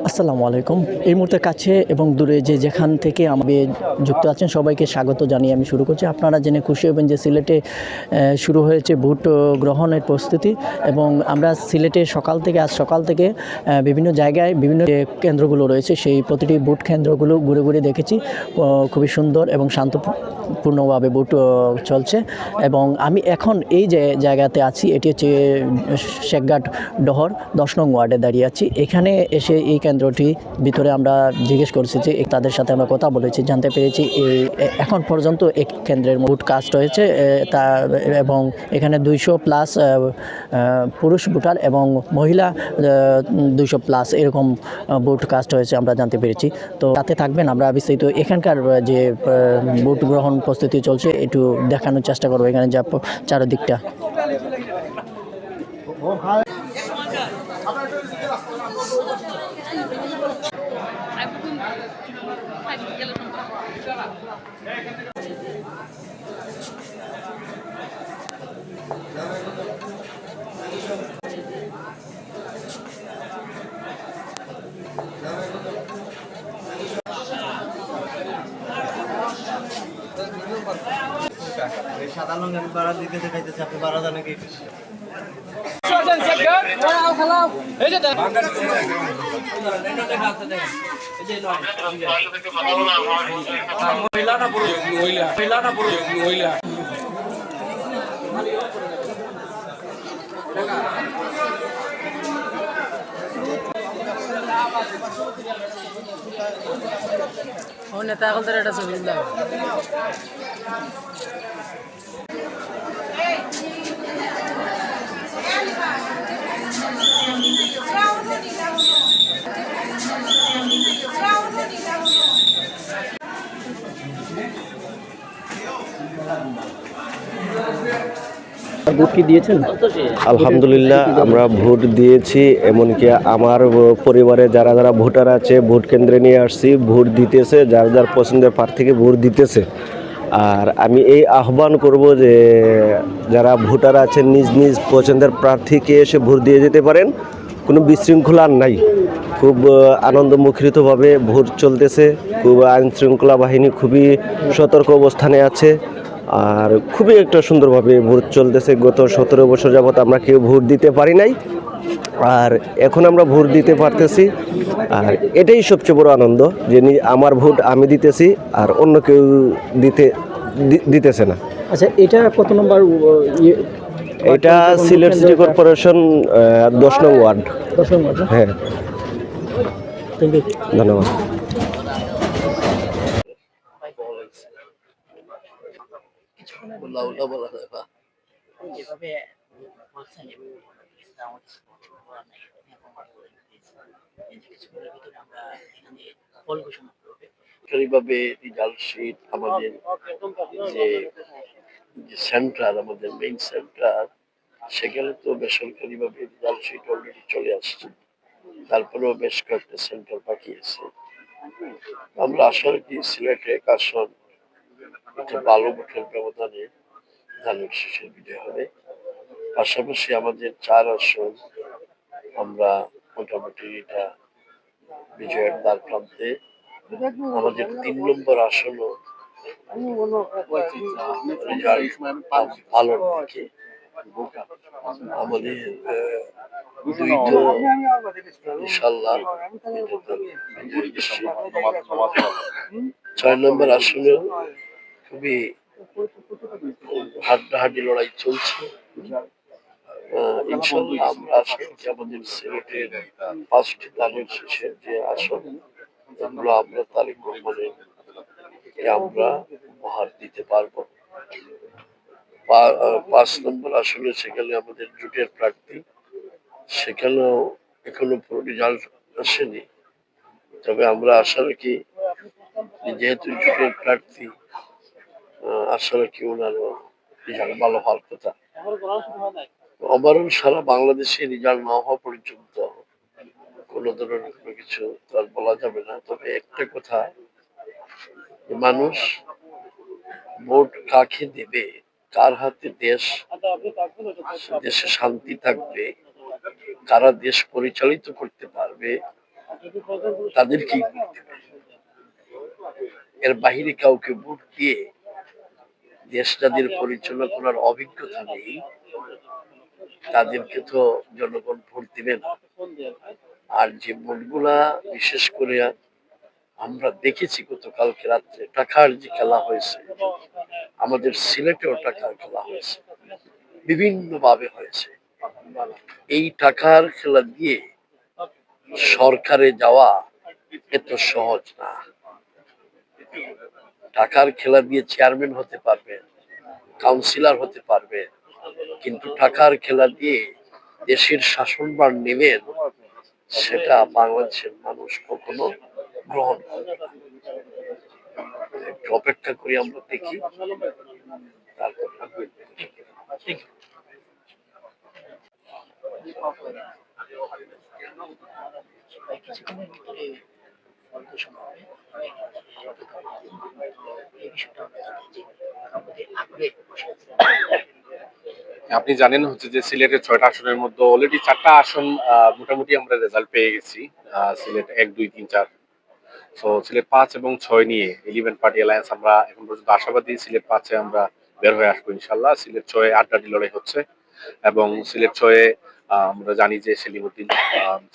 আসসালামু আলাইকুম। এই মুহূর্তে কাছে এবং দূরে যেখান থেকে আমি যুক্ত আছেন সবাইকে স্বাগত জানিয়ে আমি শুরু করছি। আপনারা জেনে খুশি হবেন যে সিলেটে শুরু হয়েছে ভোট গ্রহণের প্রস্তুতি এবং আমরা সিলেটে আজ সকাল থেকে বিভিন্ন জায়গায় বিভিন্ন যে কেন্দ্রগুলো রয়েছে সেই প্রতিটি ভোট কেন্দ্রগুলো ঘুরে ঘুরে দেখেছি। খুবই সুন্দর এবং শান্তপূর্ণভাবে ভোট চলছে এবং আমি এখন এই যে জায়গাতে আছি এটি হচ্ছে শেখঘাট ডহর 10 নং ওয়ার্ডে দাঁড়িয়ে আছি। এখানে এসে এই কেন্দ্রটি ভিতরে আমরা জিজ্ঞেস করছি যে তাদের সাথে আমরা কথা বলেছি, জানতে পেরেছি এখন পর্যন্ত এই কেন্দ্রের ভোট কাস্ট হয়েছে তা এবং এখানে 200+ পুরুষ ভোটার এবং মহিলা 200+ এরকম ভোট কাস্ট হয়েছে আমরা জানতে পেরেছি। তো তাতে থাকবেন, আমরা বিস্তারিত এখানকার যে ভোট গ্রহণ প্রস্তুতি চলছে একটু দেখানোর চেষ্টা করবো এখানে যা চারদিকটা। সাদা লঙ্কা বাড়া দিতে দেখাইতেছে, আপনি বাড়া জানে কি? নেতা এখন তার এটা ছবি দিলাম। ভোট কি দিয়েছেন? আলহামদুলিল্লাহ, আমরা ভোট দিয়েছি। এমনকি আমার পরিবারে যারা যারা ভোটার আছে ভোট কেন্দ্রে নিয়ে আসছি, ভোট দিতেছে, যার যার পছন্দের প্রার্থীকে ভোট দিতেছে। আর আমি এই আহ্বান করব যে যারা ভোটার আছেন নিজ নিজ পছন্দের প্রার্থীকে এসে ভোট দিয়ে যেতে পারেন, কোনো বিশৃঙ্খলা নাই। খুব আনন্দমুখরিতভাবে ভোট চলতেছে, খুব আইনশৃঙ্খলা বাহিনী খুবই সতর্ক অবস্থানে আছে আর খুবই একটা সুন্দরভাবে ভোট চলতেছে। গত 17 বছর যাবৎ আমরা কেউ ভোট দিতে পারি নাই, আর এখন আমরা ভোট দিতে পারতেছি। আর এটাই সবচেয়ে বড় আনন্দ যে আমার ভোট আমি দিতেছি আর অন্য কেউ দিতেছে না। আচ্ছা, এটা কত নম্বর? এটা সিলেট সিটি কর্পোরেশন 10 নং ওয়ার্ড। 10 নম্বর। হ্যাঁ, থ্যাংক ইউ, ধন্যবাদ। সরকারিভাবে রেজাল্ট শিট আমাদের যে সেন্টার, আমাদের মেইন সেন্টার, সেখানে তো বেসরকারিভাবে রেজাল্ট শিট অলরেডি চলে আসছে। তারপরেও বেশ কয়েকটা সেন্টার বাকি আছে। আমরা আশা রাখি সিলেটে কাশন একটা ভালো ভোটের ব্যবধানে ধানের শীষের বিজয় হবে। পাশাপাশি আমাদের 4 আসন আমরা মোটামুটি এটা বিজয়ের দ্বার প্রান্তে। আমাদের 3 নম্বর আসনও রেজাল্ট ভালো দিকে। আমাদের দুইটা ইনশাল্লাহ 6 নম্বর আসনে খুবই হাড্ডাহাড্ডি লড়াই চলছে। ইনশাল্লাহ আমরা আশা করি আমাদের সিলেটের 5টি ধানের শীষের যে আসন, এগুলো আমরা তারেক রহমানের আমরা উপহার দিতে পারবো। 5 নম্বর আসলে সেখানে আমাদের জোটের প্রার্থী, সেখানেও এখনো পুরো রেজাল্ট আসেনি। তবে আমরা আশা রাখি যেহেতু জোটের প্রার্থী, আশা রাখি ওনারও রেজাল্ট ভালো হওয়ার কথা। ওভারঅল সারা বাংলাদেশে রেজাল্ট না হওয়া পর্যন্ত কোনো ধরনের কোনো কিছু তো আর বলা যাবে না। তবে একটা কথা, মানুষ ভোট কাকে দেবে, কার হাতে দেশে শান্তি থাকবে, কারা দেশ পরিচালিত করতে পারবে, তাদেরকেই ভোট দেবে। এর বাহিরে কাউকে ভোট দিয়ে দেশ যাদের পরিচালনা করার অভিজ্ঞতা নেই তাদেরকে তো জনগণ ভোট দিবে না। আর যে ভোটগুলা বিশেষ করে আমরা দেখেছি গতকালকে রাত্রে টাকার যে খেলা হয়েছে, আমাদের সিলেটেও টাকার খেলা হয়েছে, বিভিন্ন ভাবে হয়েছে। এই টাকার খেলা দিয়ে সরকারে যাওয়া এত সহজ না। টাকার খেলা দিয়ে চেয়ারম্যান হতে পারবে, কাউন্সিলর হতে পারবে, কিন্তু টাকার খেলা দিয়ে দেশের শাসনভার নেবেন সেটা বাংলাদেশের মানুষ কখনো গ্রহণ করবে না। একটু অপেক্ষা করি, আমরা দেখি তারপর। কিছুক্ষণের ভিতরে ফল ঘোষণা হবে। এই বিষয়টা আমরা জানতে চাই। আমাদের আগ্রহে বসে আছে। আপনি জানেন হচ্ছে যে সিলেটের ৬টা আসনের মধ্যে অলরেডি ৪টা আসন মোটামুটি আমরা রেজাল্ট পেয়ে গেছি। সিলেট ১, ২, ৩, ৪। সো সিলেট ৫ এবং ৬ নিয়ে 11 পার্টি অ্যালায়েন্স আমরা এখন পর্যন্ত আশাবাদী সিলেট ৫-এ আমরা বের হয়ে আসবো ইনশাল্লাহ। সিলেট ৬-এ আড্ডাআড্ডি লড়াই হচ্ছে এবং সিলেট ৬-এ আমরা জানি যে সেলিমউদ্দিন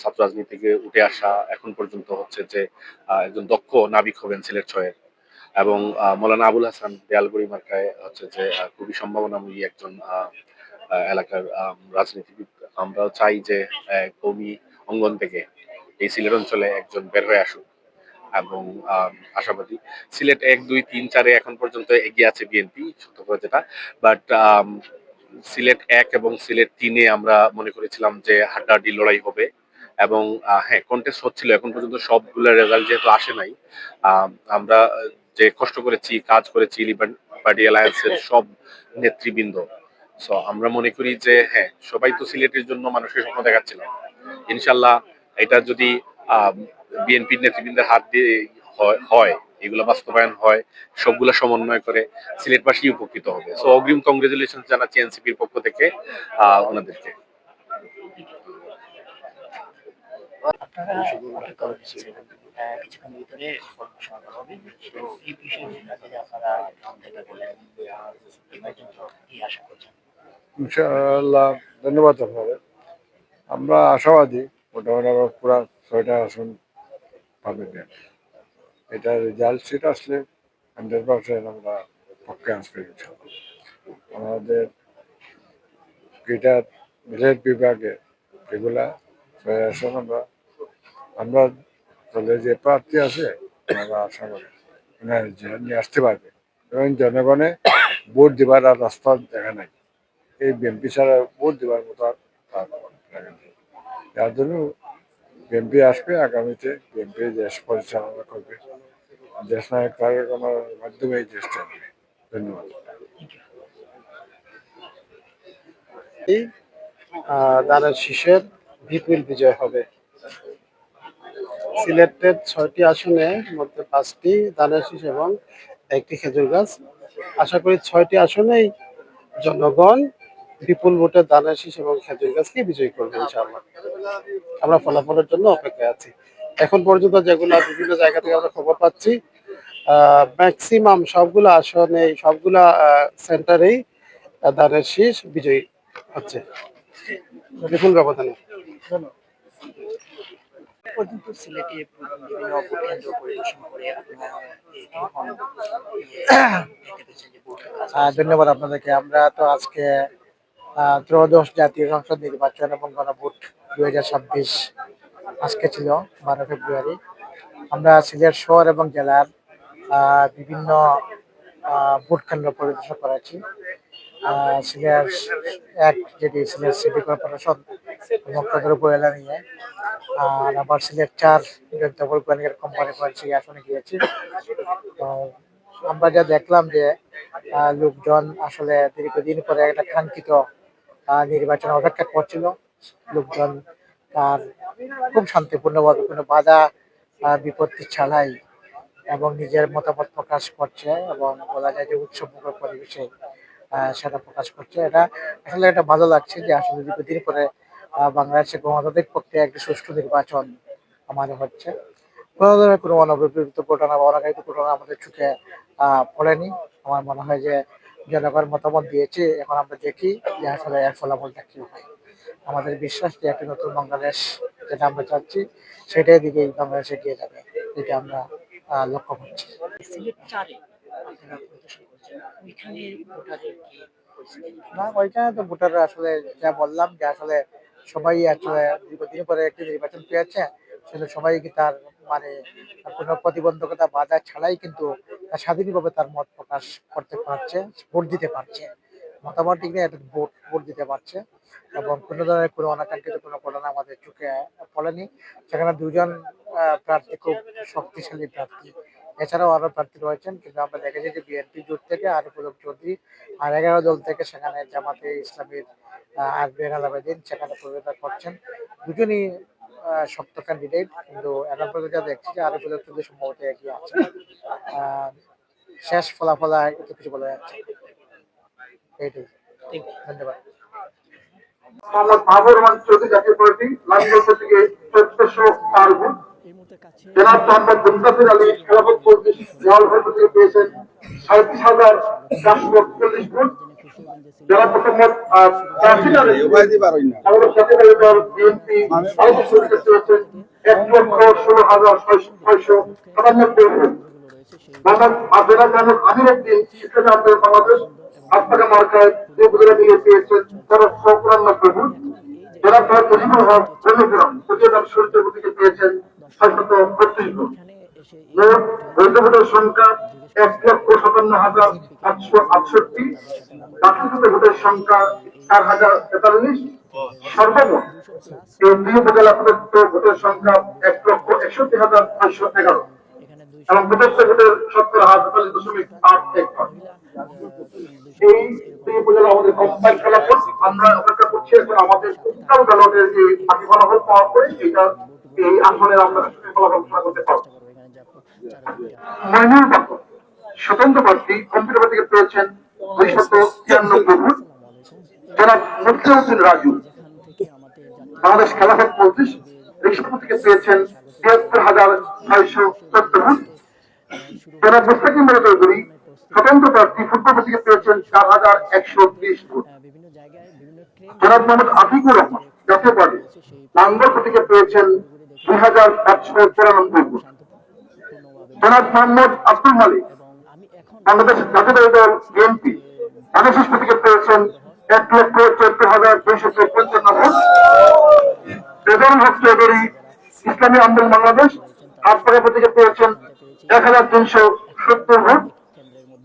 ছাত্র রাজনীতি থেকে উঠে আসা এখন পর্যন্ত হচ্ছে যে একজন দক্ষ নাবিক হবেন সিলেট ৬-এর এবং মৌলানা আবুল হাসান দেয়ালবড়ি মার্কায় হচ্ছে যে খুবই সম্ভাবনাময়ী একজন এলাকার রাজনীতিবিদ। আমরাও চাই যে কওমি অঙ্গন থেকে এই সিলেট অঞ্চলে একজন বের হয়ে আসুক এবং আশাবাদী সিলেট ১, ২, ৩, ৪-এ এখন পর্যন্ত এগিয়ে আছে বিএনপি সত্য কথা যেটা, বাট সিলেট ১ এবং সিলেট ৩-এ আমরা মনে করেছিলাম যে হাড্ডাহাড্ডি লড়াই হবে এবং হ্যাঁ কন্টেস্ট হচ্ছিল। এখন পর্যন্ত সবগুলো রেজাল্ট যেহেতু আসে নাই, আমরা যে কষ্ট করেছি কাজ করেছি লিবার্ট পার্টি অ্যালায়েন্সের সব নেতৃবৃন্দ, সো আমরা মনে করি যে হ্যাঁ সবাই তো সিলেটের জন্য মানুষের স্বপ্ন দেখাচ্ছিলাম। ইনশাল্লাহ এটা যদি বিএনপির নেতৃবৃন্দের হাত দিয়ে হয় এগুলো বাস্তবায়ন হয়, সবগুলো সমন্বয় করে সিলেটবাসী উপকৃত হবে। সো অগ্রিম কংগ্রেচুলেশন জানাচ্ছি এনসিপির পক্ষ থেকে ওনাদেরকে। আপনারা অপেক্ষা করছেন কিছুক্ষণের ভিতরে ফল ঘোষণা করা হবে। তো এই বিষয়ে যে আপনারা গ্রাম থেকে বলেন এই পর্যন্ত কি আশা করছেন? ইনশাআল্লাহ ধন্যবাদ আপনাদের। আমরা আশাবাদী মোটামুটি আমরা পুরা ৬টা আসন পাবে। এটা রেজাল্ট সেটা আসলে 100% আমরা পক্ষে আসবে ইনশাআল্লাহ। আমাদের গ্রেটার মিলেট বিভাগে যেগুলা ৬ আসন আমরা দলে যে প্রার্থী আছে আমরা আশা করি ওনারা নিয়ে আসতে পারবে এবং জনগণে ভোট দেবার আর রাস্তা দেখা নাই। এই বিএনপি ছাড়া ভোট দেওয়ার মতো আর যার জন্য বিএনপি আসবে আগামীতে। বিএনপি দেশ পরিচালনা করবে, দেশ নায়ক তারেক রহমানের মাধ্যমে এই দেশ চলবে। ধন্যবাদ। দানের শীষের বিপুল বিজয় হবে। সিলেটের ৬টি আসনের মধ্যে ৫টি দানের শীষ এবং ১টি খেজুর গাছ। আশা করি ৬টি আসনেই জনগণ বিপুল ভোটে দানের শীষ এবং খেজুর গাছকে বিজয়ী করবে ইনশাআল্লাহ। আমরা ফলাফলের জন্য অপেক্ষায় আছি। এখন পর্যন্ত যেগুলো বিভিন্ন জায়গা থেকে আমরা খবর পাচ্ছি ম্যাক্সিমাম সবগুলো আসনে সবগুলা সেন্টারেই দানের শীষ বিজয়ী হচ্ছে বিপুল ব্যবধানে। পর্যন্ত সিলেটে বিভিন্ন ভোট কেন্দ্র পরিদর্শন করে আপনারা দেখতে পেয়েছেন যে ভোটের কাজ ধন্যবাদ আপনাদেরকে। আমরা তো আজকে ত্রয়োদশ জাতীয় সংসদ নির্বাচন এবং গণভোট 2026 আজকে ছিল 12 ফেব্রুয়ারি। আমরা সিলেট শহর এবং জেলার বিভিন্ন ভোট কেন্দ্র পরিদর্শন করেছি। সিলেট ১ যেটি সিলেট সিটি কর্পোরেশন মক্কাদুর উপজেলা নিয়ে, আর আবার সিলেট ৪ জগদলপুর কোম্পানি সেই আসনে গিয়েছি। তো আমরা যা দেখলাম যে লোকজন আসলে দীর্ঘদিন পরে একটা কাঙ্ক্ষিত নির্বাচন অপেক্ষা করছিল। লোকজন তার খুব শান্তিপূর্ণভাবে কোনো বাধা বিপত্তি ছাড়াই এবং নিজের মতামত প্রকাশ করছে এবং বলা যায় যে উৎসবমুখর পরিবেশে সেটা প্রকাশ করছে। এটা আসলে এটা ভালো লাগছে যে আসলে দীর্ঘদিন পরে বাংলাদেশের গণতান্ত্রিক পক্ষে একটি সুষ্ঠু নির্বাচন আমাদের হচ্ছে। কোনো ধরনের কোনো অনভিপ্রেত ঘটনা বা অনাকাঙ্ক্ষিত ঘটনা আমাদের চোখে পড়েনি। আমার মনে হয় যে জনগণ মতামত দিয়েছে, এখন আমরা দেখি যে আসলে এর ফলাফলটা কি হয়। আমাদের বিশ্বাস যে একটা নতুন বাংলাদেশ যেটা আমরা চাচ্ছি সেটাই দিকে বাংলাদেশ এগিয়ে যাবে, এটা আমরা লক্ষ্য করছি। না, ওইখানে তো ভোটাররা আসলে যা বললাম যে আসলে সবাই আসলে দীর্ঘদিন পরে একটি নির্বাচন পেয়েছে, সেটা সবাই কি তার মানে কোনো প্রতিবন্ধকতা বাধা ছাড়াই কিন্তু তার স্বাধীনভাবে তার মত প্রকাশ করতে পারছে, ভোট দিতে পারছে। মতামত ঠিক নেই, ভোট দিতে পারছে এবং কোনো ধরনের কোনো অনাকাঙ্ক্ষিত কোনো ঘটনা আমাদের চোখে পড়েনি। সেখানে দুজন প্রার্থী খুব শক্তিশালী প্রার্থী, এছাড়াও আরো প্রার্থী রয়েছেন, কিন্তু আমরা দেখেছি যে বিএনপি জোট থেকে আরিফুল হক চৌধুরী আর 11 দল থেকে সেখানে জামাতে ইসলামীর আর বেনাল আবেদিন সেখানে প্রতিযোগিতা করছেন। দুজনই শক্ত ক্যান্ডিডেট, কিন্তু এখন পর্যন্ত যা দেখছি যে আরিফুল হক চৌধুরী সম্ভবত এগিয়ে আছে। শেষ ফলাফল আর একটু কিছু বলা যাচ্ছে না। এইটাই, ধন্যবাদ। মোহাম্মদ মাহবুব রহমান চৌধুরী, জাতীয় পার্টি, লালগঞ্জ থেকে 1404 ভোট। এই মুহূর্তে কাছে জনাব মোহাম্মদ মুনতাসির আলী, খেলাফত চৌধুরী, লালগঞ্জ থেকে পেয়েছেন 37,440 ভোট। জনাব মোহাম্মদ তাসির আলী, আমাদের জাতীয় দল বিএনপি, বাংলাদেশ থেকে পেয়েছেন 1,16,697 ভোট। মোহাম্মদ জনাব মোহাম্মদ আমির উদ্দিন, ইসলামী আন্দোলন বাংলাদেশ, আপনাকে মার্কায় উপজেলা মিলিয়ে পেয়েছেন 1394 ভোট। জনাব মোহাম্মদ মুজিবুল হক রণপুরম, উপজেলা সূর্যপুর থেকে পেয়েছেন 625 ভোট। মোট বৈধ ভোটের সংখ্যা 1,57,768। দাখিলকৃত ভোটের সংখ্যা 4,043। সর্বমোট এই দুই উপজেলা প্রদত্ত ভোটের সংখ্যা 1,61,511 এবং প্রদত্ত ভোটের 40,45.81%। এই দুই উপজেলা আমাদের কম্বাইন্ড ফলাফল। আমরা অপেক্ষা করছি এখন আমাদের উত্তর ব্যালটের যে বাকি ফলাফল পাওয়ার পরে এই আসনের আমরা ফলাফল ঘোষণা করতে পারবো। মইনুল বাকর, স্বতন্ত্র প্রার্থী, কম্পিউটার থেকে পেয়েছেন 293 ভোট। জনাব মুফতিউদ্দিন রাজু, বাংলাদেশ খেলাফত মজলিস, রিক্সাপুর থেকে পেয়েছেন 73,614 ভোট। জনাব মুস্তাকিম চৌধুরী, স্বতন্ত্র প্রার্থী, ফুটবল থেকে পেয়েছেন 4,130 ভোট। জনাব মোহাম্মদ আতিকুর রহমান, জাতীয় পার্টি, লালগঞ্জ থেকে পেয়েছেন 2,594 ভোট। জনাব মোহাম্মদ আব্দুল মালিক, বাংলাদেশ জাতীয় দল বিএনপি, বাংলাদেশ থেকে পেয়েছেন 1,74,255 ভোট। রেজাউল হক চৌধুরী, ইসলামী আন্দোলন বাংলাদেশ, হাটপাড়া থেকে পেয়েছেন 1,370 ভোট।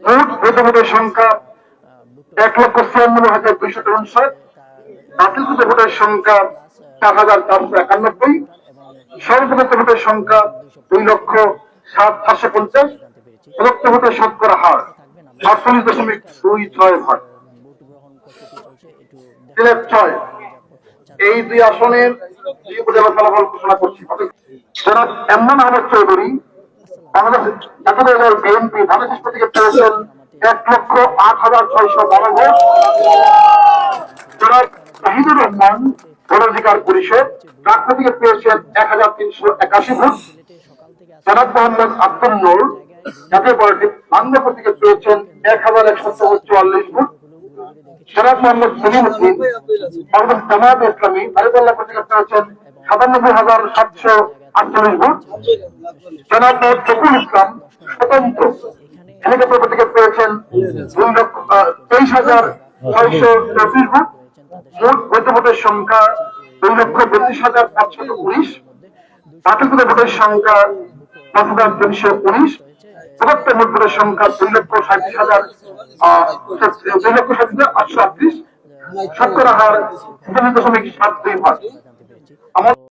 মোট বৈধ ভোটের সংখ্যা 1,96,259। দাখিলকৃত ভোটের সংখ্যা 4,491। সর্বপ্রদত্ত ভোটের সংখ্যা 2,07,750। প্রদত্ত ভোটের শতকরা হার 48.26%। সিলেট 6, এই দুই আসনের দুই উপজেলা ফলাফল ঘোষণা করছি। জনাব এমন আহমদ চৌধুরী, বাংলাদেশ জাতীয় দল বিএনপি, বাংলাদেশ থেকে পেয়েছেন 1,08,612 ভোট। জনাব শাহিদুর রহমান, ভোটাধিকার পরিষদ, প্রার্থী থেকে পেয়েছেন 1,381 ভোট। জনাব মোহাম্মদ আব্দুল নূর, জাতীয় পার্টি, বাংলাদেশ থেকে পেয়েছেন 1,144 ভোট। জনাব মোহাম্মদ সলিমউদ্দিন, বাংলাদেশ জামায়াত ইসলামী, বারিপাল্লা থেকে পেয়েছেন 97,748 ভোট। জনাব মোহাম্মদ শফিউল ইসলাম, স্বতন্ত্র, হেলিকপ্টার থেকে পেয়েছেন 23,624 ভোট। মোট বৈধ ভোটের সংখ্যা 2,32,519। দাখিলকৃত ভোটের সংখ্যা 5,219। প্রদত্ত মোট ভোটের সংখ্যা 2,37,838। শতকরা হার 7.72%।